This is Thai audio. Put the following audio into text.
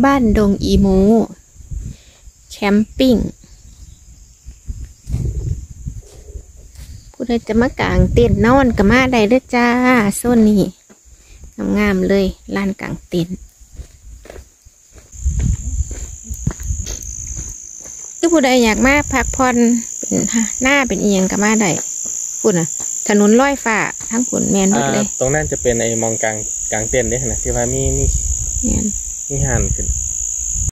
บ้านดงอีโมแคมปิ้งผู้ใดจะมากางเต็นท์นอนก็มาได้เด้อจ้าโซนนี้งามๆเลยลานกางเต็นท์คือผู้ใดอยากมาพักผ่อนเป็นหน้าเป็นเอียงก็มาได้พูดนะถนนลอยฟ้าทั้งผลแมนหมดเลยตรงนั้นจะเป็นไอ้มองกลางเต็นท์เนี่ยนะที่ว่ามีห่านขึ้น